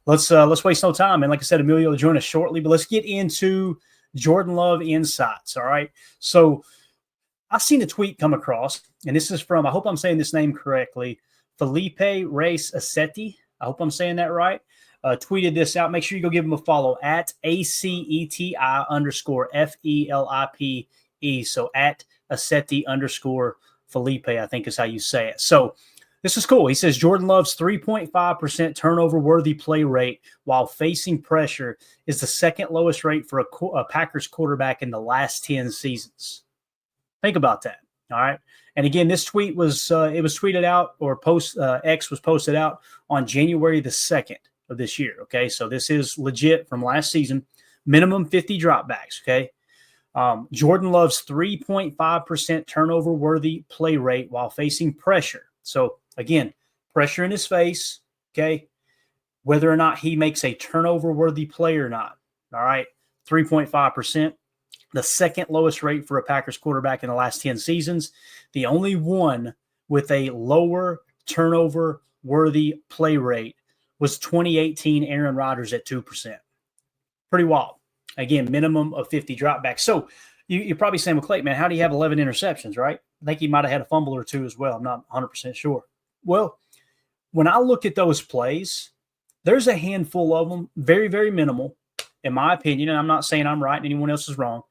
Let's waste no time. And like I said, Emilio will join us shortly, but let's get into Jordan Love insights. All right. So I've seen a tweet come across, and this is from, I hope I'm saying this name correctly, Felipe Reyes Acetti. I hope I'm saying that right. Tweeted this out. Make sure you go give him a follow at ACETI_FELIPE. So at Acetti_Felipe, I think is how you say it. So this is cool. He says Jordan Love's 3.5% turnover-worthy play rate while facing pressure is the second lowest rate for a Packers quarterback in the last 10 seasons. Think about that. All right. And again, this tweet was it was tweeted out, or X was posted out on January the 2nd of this year. Okay. So this is legit from last season. Minimum 50 dropbacks. Okay. Jordan Love's 3.5% turnover-worthy play rate while facing pressure. So again, pressure in his face, okay, whether or not he makes a turnover-worthy play or not, all right, 3.5%, the second lowest rate for a Packers quarterback in the last 10 seasons. The only one with a lower turnover-worthy play rate was 2018 Aaron Rodgers at 2%. Pretty wild. Again, minimum of 50 dropbacks. So you're probably saying, well, Clayton, man, how do you have 11 interceptions, right? I think he might have had a fumble or two as well. I'm not 100% sure. Well, when I look at those plays, there's a handful of them, very, very minimal, in my opinion. And I'm not saying I'm right and anyone else is wrong.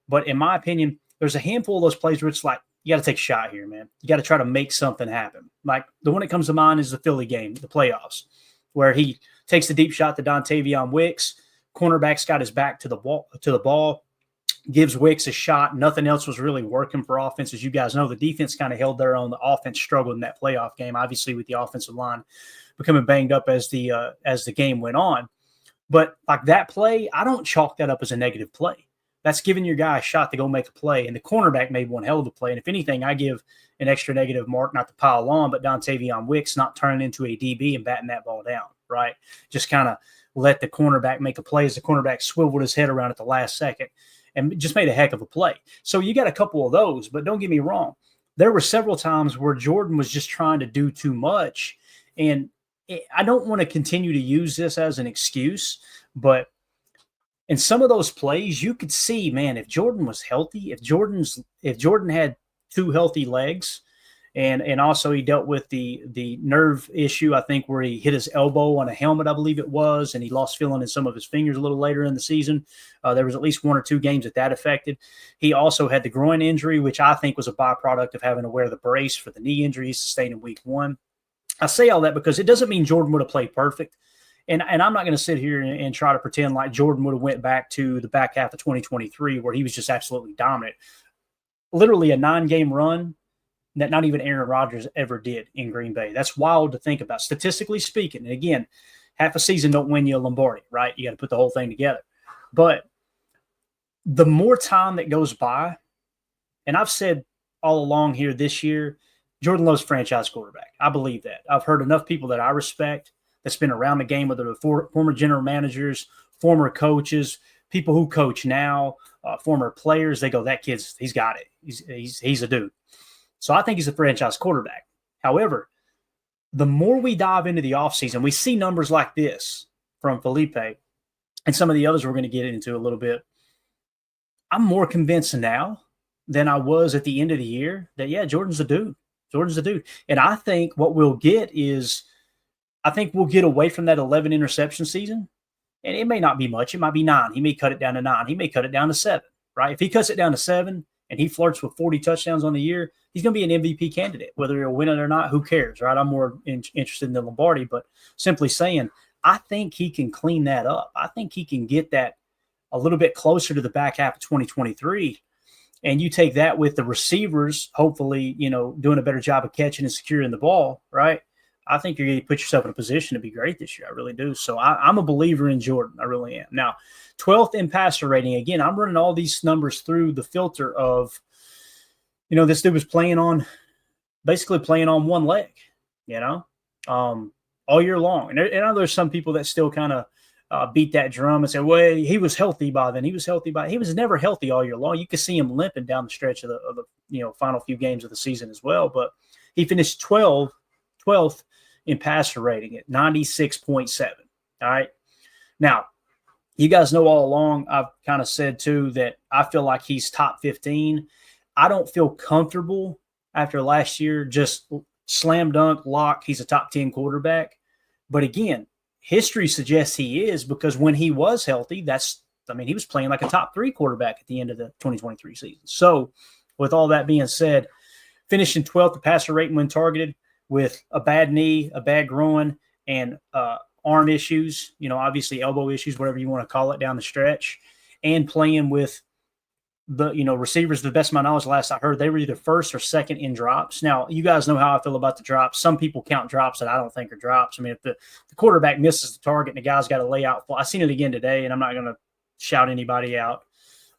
But in my opinion, there's a handful of those plays where it's like, you got to take a shot here, man. You got to try to make something happen. Like the one that comes to mind is the Philly game, the playoffs, where he takes the deep shot to Dontavion Wicks. Cornerback's got his back to the ball, gives Wicks a shot. Nothing else was really working for offense. As you guys know, the defense kind of held their own. The offense struggled in that playoff game, obviously with the offensive line becoming banged up as the game went on. But like that play, I don't chalk that up as a negative play. That's giving your guy a shot to go make a play. And the cornerback made one hell of a play. And if anything, I give an extra negative mark, not to pile on, but Dontavion Wicks not turning into a DB and batting that ball down, right? Just kind of let the cornerback make a play as the cornerback swiveled his head around at the last second and just made a heck of a play. So you got a couple of those, but don't get me wrong. There were several times where Jordan was just trying to do too much. And I don't want to continue to use this as an excuse, but in some of those plays, you could see, man, if Jordan was healthy, if Jordan had two healthy legs, and also he dealt with the nerve issue, I think, where he hit his elbow on a helmet, I believe it was, and he lost feeling in some of his fingers a little later in the season. There was at least one or two games that affected. He also had the groin injury, which I think was a byproduct of having to wear the brace for the knee injury he sustained in week 1. I say all that because it doesn't mean Jordan would have played perfect. And I'm not going to sit here and try to pretend like Jordan would have went back to the back half of 2023 where he was just absolutely dominant. Literally a 9-game run that not even Aaron Rodgers ever did in Green Bay. That's wild to think about, statistically speaking. And again, half a season don't win you a Lombardi, right? You got to put the whole thing together. But the more time that goes by, and I've said all along here this year, Jordan Love's franchise quarterback. I believe that. I've heard enough people that I respect that's been around the game, whether they're former general managers, former coaches, people who coach now, former players. They go, that kid's, he's got it. He's a dude. So I think he's a franchise quarterback. However, the more we dive into the offseason, we see numbers like this from Felipe and some of the others we're going to get into a little bit. I'm more convinced now than I was at the end of the year that, yeah, Jordan's a dude. Jordan's a dude. And I think what we'll get is, I think we'll get away from that 11 interception season. And it may not be much. It might be 9. He may cut it down to 9. He may cut it down to 7, right? If he cuts it down to 7 and he flirts with 40 touchdowns on the year, he's going to be an MVP candidate. Whether he'll win it or not, who cares, right? I'm more interested in the Lombardi, but simply saying, I think he can clean that up. I think he can get that a little bit closer to the back half of 2023. And you take that with the receivers, hopefully, doing a better job of catching and securing the ball, right? I think you're going to put yourself in a position to be great this year. I really do. So I'm a believer in Jordan. I really am. Now, 12th in passer rating. Again, I'm running all these numbers through the filter of, this dude was basically playing on one leg, all year long. And I know there's some people that still kind of beat that drum and say, well, he was healthy by then. He was never healthy all year long. You could see him limping down the stretch of the final few games of the season as well. But he finished 12th in passer rating at 96.7. All right. Now, you guys know all along, I've kind of said too that I feel like he's top 15. I don't feel comfortable after last year, just slam dunk, lock, he's a top 10 quarterback. But again, history suggests he is, because when he was healthy, he was playing like a top 3 quarterback at the end of the 2023 season. So with all that being said, finishing 12th, the passer rating when targeted, with a bad knee, a bad groin, and arm issues, obviously elbow issues, whatever you want to call it down the stretch, and playing with the, receivers. To the best of my knowledge, last I heard, they were either first or second in drops. Now, you guys know how I feel about the drops. Some people count drops that I don't think are drops. I mean, if the quarterback misses the target and the guy's got to lay out, I seen it again today, and I'm not going to shout anybody out.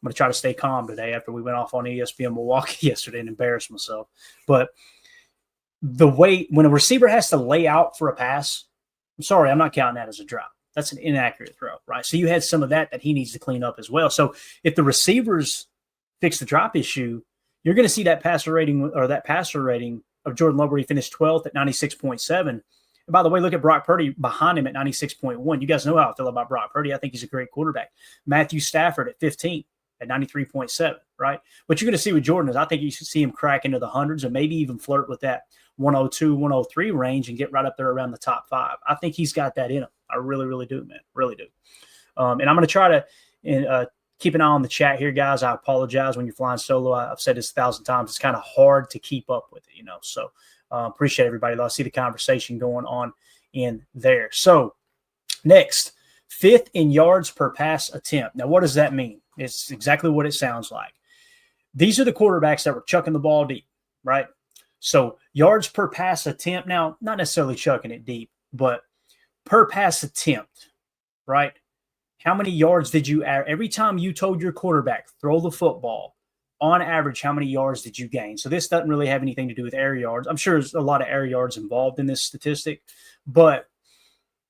I'm going to try to stay calm today after we went off on ESPN Milwaukee yesterday and embarrassed myself. But the way when a receiver has to lay out for a pass, I'm sorry, I'm not counting that as a drop. That's an inaccurate throw, right? So you had some of that he needs to clean up as well. So if the receivers fix the drop issue, you're going to see that passer rating of Jordan Love where he finished 12th at 96.7. And by the way, look at Brock Purdy behind him at 96.1. You guys know how I feel about Brock Purdy. I think he's a great quarterback. Matthew Stafford at 15th at 93.7, right? What you're going to see with Jordan is I think you should see him crack into the hundreds and maybe even flirt with that 102, 103 range and get right up there around the top 5. I think he's got that in him. I really, really do, man. Really do. And I'm going to try to keep an eye on the chat here, guys. I apologize when you're flying solo. I've said this 1,000 times. It's kind of hard to keep up with it, So appreciate everybody. I see the conversation going on in there. So next, 5th in yards per pass attempt. Now, what does that mean? It's exactly what it sounds like. These are the quarterbacks that were chucking the ball deep, right? So yards per pass attempt, now not necessarily chucking it deep, but per pass attempt, right? How many yards did you add? Every time you told your quarterback, throw the football, on average, how many yards did you gain? So this doesn't really have anything to do with air yards. I'm sure there's a lot of air yards involved in this statistic, but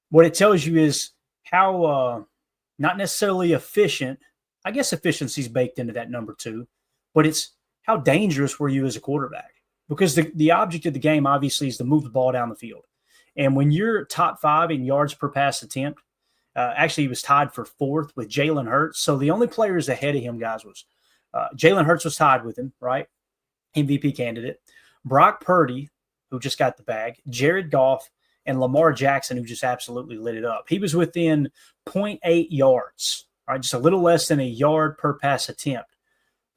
what it tells you is how not necessarily efficient. I guess efficiency is baked into that number too, but it's how dangerous were you as a quarterback? Because the object of the game obviously is to move the ball down the field. And when you're top 5 in yards per pass attempt, actually he was tied for 4th with Jalen Hurts. So the only players ahead of him, guys, was Jalen Hurts was tied with him, right? MVP candidate. Brock Purdy, who just got the bag, Jared Goff, and Lamar Jackson, who just absolutely lit it up. He was within 0.8 yards, right? Just a little less than a yard per pass attempt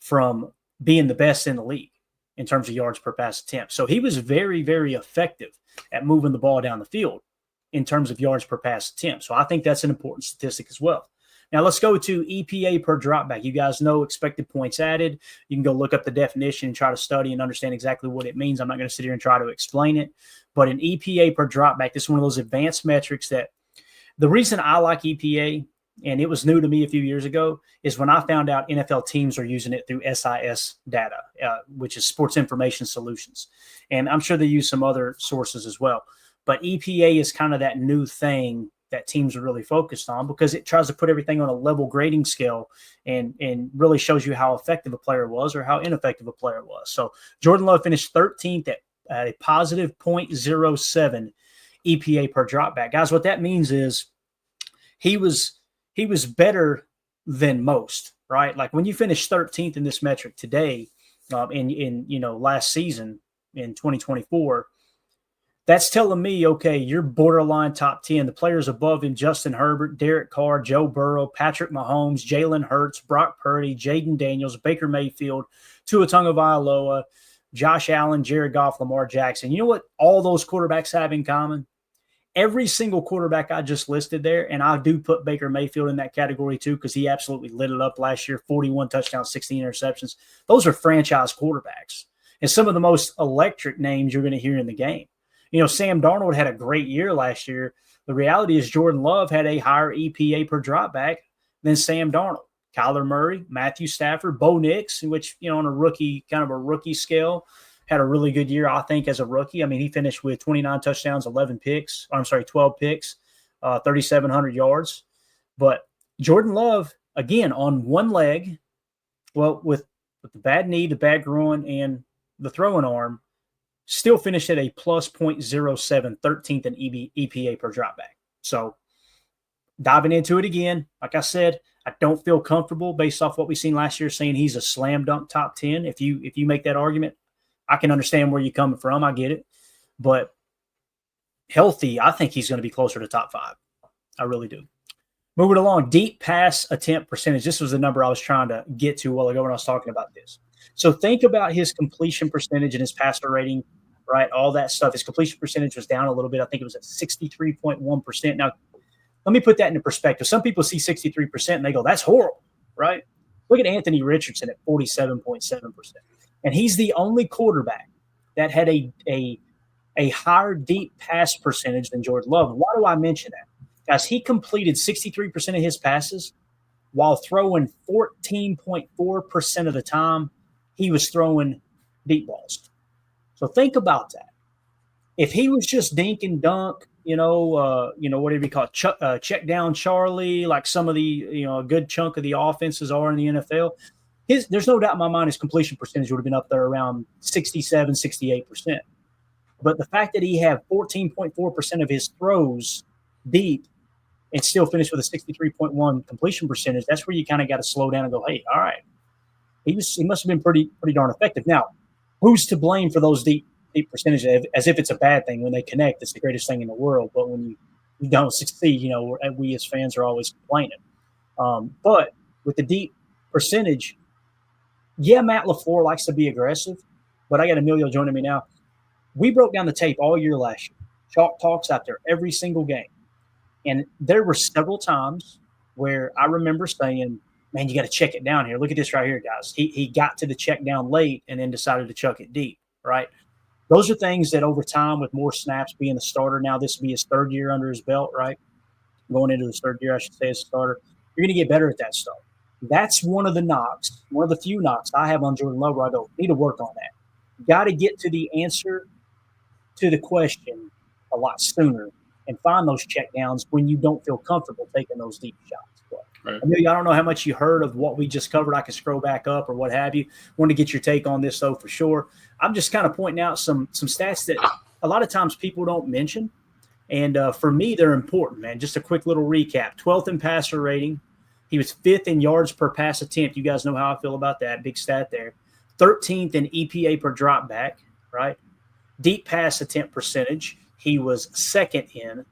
from being the best in the league in terms of yards per pass attempt. So he was very, very effective at moving the ball down the field in terms of yards per pass attempt. So I think that's an important statistic as well. Now let's go to EPA per dropback. You guys know expected points added. You can go look up the definition and try to study and understand exactly what it means. I'm not going to sit here and try to explain it, but an EPA per dropback, this is one of those advanced metrics that the reason I like EPA, and it was new to me a few years ago, is when I found out NFL teams are using it through SIS data, which is Sports Information Solutions. And I'm sure they use some other sources as well. But EPA is kind of that new thing that teams are really focused on because it tries to put everything on a level grading scale and really shows you how effective a player was or how ineffective a player was. So Jordan Love finished 13th at a positive 0.07 EPA per dropback. Guys, what that means is he was better than most, right? Like when you finish 13th in this metric today, in last season in 2024, that's telling me, okay, you're borderline top 10. The players above him, Justin Herbert, Derek Carr, Joe Burrow, Patrick Mahomes, Jalen Hurts, Brock Purdy, Jaden Daniels, Baker Mayfield, Tua Tagovailoa, Josh Allen, Jared Goff, Lamar Jackson. You know what all those quarterbacks have in common? Every single quarterback I just listed there, and I do put Baker Mayfield in that category too because he absolutely lit it up last year, 41 touchdowns, 16 interceptions. Those are franchise quarterbacks and some of the most electric names you're going to hear in the game. Sam Darnold had a great year last year. The reality is Jordan Love had a higher EPA per dropback than Sam Darnold. Kyler Murray, Matthew Stafford, Bo Nix, which, on a rookie scale, had a really good year, I think, as a rookie. I mean, he finished with 29 touchdowns, 12 picks, 3,700 yards. But Jordan Love, again, on one leg, well, with the bad knee, the bad groin, and the throwing arm, still finished at a plus 0.07, 13th in EPA per dropback. So diving into it again, like I said, I don't feel comfortable based off what we've seen last year saying he's a slam dunk top 10. If you make that argument, I can understand where you're coming from. I get it. But healthy, I think he's going to be closer to top 5. I really do. Moving along, deep pass attempt percentage. This was the number I was trying to get to a while ago when I was talking about this. So think about his completion percentage and his passer rating, right? All that stuff. His completion percentage was down a little bit. I think it was at 63.1%. Now, let me put that into perspective. Some people see 63% and they go, that's horrible, right? Look at Anthony Richardson at 47.7%. And he's the only quarterback that had a higher deep pass percentage than Jordan Love. Why do I mention that? Guys, he completed 63% of his passes while throwing 14.4% of the time he was throwing deep balls. So think about that. If he was just dink and dunk, whatever you call it, check down Charlie, like some of the, a good chunk of the offenses are in the NFL, there's no doubt in my mind his completion percentage would have been up there around 67, 68%. But the fact that he had 14.4% of his throws deep and still finished with a 63.1 completion percentage, that's where you kind of got to slow down and go, hey, all right. He must have been pretty darn effective. Now, who's to blame for those deep percentages? As if it's a bad thing when they connect, it's the greatest thing in the world. But when you don't succeed, we as fans are always complaining. But with the deep percentage, yeah, Matt LaFleur likes to be aggressive, but I got Emilio joining me now. We broke down the tape all year last year. Chalk Talks out there every single game. And there were several times where I remember saying, man, you got to check it down here. Look at this right here, guys. He got to the check down late and then decided to chuck it deep, right? Those are things that over time with more snaps being the starter, now this will be his third year under his belt, right? Going into his third year, I should say, as a starter. You're going to get better at that stuff. That's one of the few knocks I have on Jordan Love where I go, need to work on that. Got to get to the answer to the question a lot sooner and find those check downs when you don't feel comfortable taking those deep shots. But, right. Amelia, I don't know how much you heard of what we just covered. I can scroll back up or what have you. Want to get your take on this, though, for sure. I'm just kind of pointing out some stats that a lot of times people don't mention. And for me, they're important, man. Just a quick little recap. 12th in passer rating. He was 5th in yards per pass attempt. You guys know how I feel about that. Big stat there. 13th in EPA per drop back, right? Deep pass attempt percentage. He was 2nd in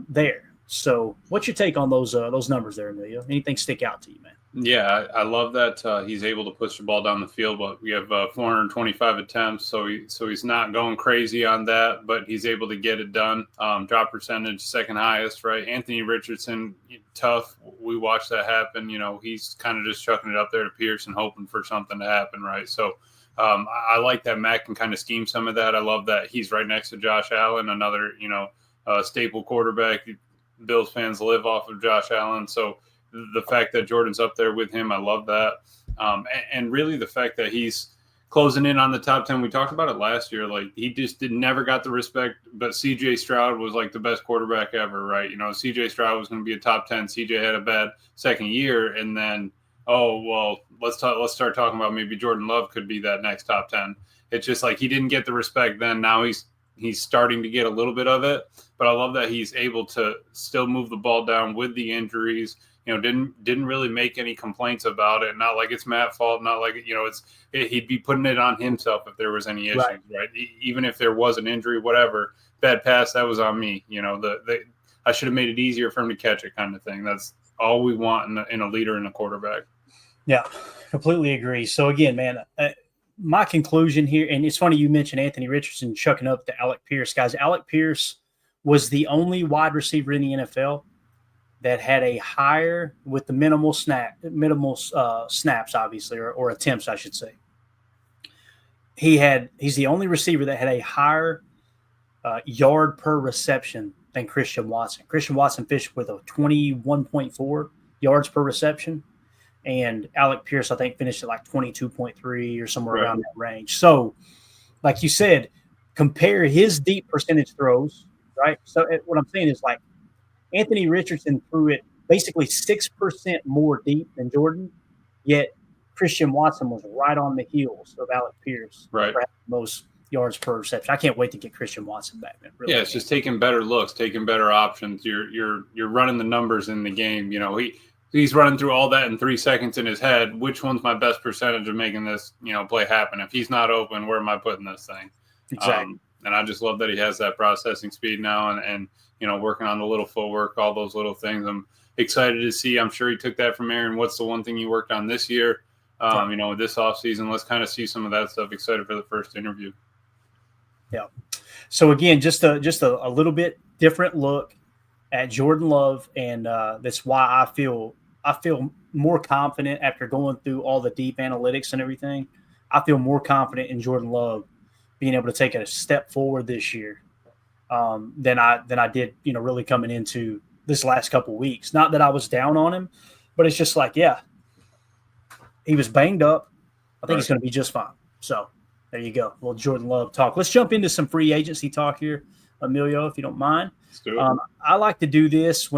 there. So what's your take on those numbers there, Emilio? Anything stick out to you, man? Yeah, I love that he's able to push the ball down the field, but we have 425 attempts, so he's not going crazy on that, but he's able to get it done. Drop percentage, 2nd highest, right? Anthony Richardson, tough. We watched that happen. He's kind of just chucking it up there to Pierce and hoping for something to happen, right? So I like that Matt can kind of scheme some of that. I love that he's right next to Josh Allen, another, staple quarterback. Bills fans live off of Josh Allen. So the fact that Jordan's up there with him, I love that. And really the fact that he's closing in on the top 10. We talked about it last year. Like he just never got the respect, but CJ Stroud was like the best quarterback ever, right? CJ Stroud was going to be a top 10. CJ had a bad second year. And then, let's start talking about maybe Jordan Love could be that next top 10. It's just like he didn't get the respect then. Now he's starting to get a little bit of it, but I love that he's able to still move the ball down with the injuries. Didn't really make any complaints about it. Not like it's Matt's fault. Not like he'd be putting it on himself if there was any issues, right? Even if there was an injury, whatever, bad pass, that was on me. I should have made it easier for him to catch it, kind of thing. That's all we want in a leader and a quarterback. Yeah, completely agree. So again, man, my conclusion here, and it's funny you mentioned Anthony Richardson chucking up to Alec Pierce. Guys, Alec Pierce was the only wide receiver in the NFL that had a higher, with the minimal snaps, obviously, or attempts, I should say. He's the only receiver that had a higher yard per reception than Christian Watson. Christian Watson finished with a 21.4 yards per reception. And Alec Pierce, I think, finished at like 22.3 or somewhere around that range. So, like you said, compare his deep percentage throws, right? So what I'm saying is like Anthony Richardson threw it basically 6% more deep than Jordan, yet Christian Watson was right on the heels of Alec Pierce. Right. Most yards per reception. I can't wait to get Christian Watson back, man. Really, yeah, it's just taking better looks, taking better options. You're running the numbers in the game. You know, he's running through all that in 3 seconds in his head. Which one's my best percentage of making this, play happen? If he's not open, where am I putting this thing? exactly. And I just love that he has that processing speed now and working on the little footwork, all those little things. I'm excited to see. I'm sure he took that from Aaron. What's the one thing you worked on this year? This offseason, let's kind of see some of that stuff. Excited for the first interview. Yeah. So again, just a little bit different look at Jordan Love, and that's why I feel more confident after going through all the deep analytics and everything. I feel more confident in Jordan Love being able to take a step forward this year than I did, really coming into this last couple of weeks. Not that I was down on him, but it's just like, yeah, he was banged up. I think he's going to be just fine. So there you go. Well, Jordan Love talk. Let's jump into some free agency talk here, Emilio, if you don't mind. Let's do it. I like to do this when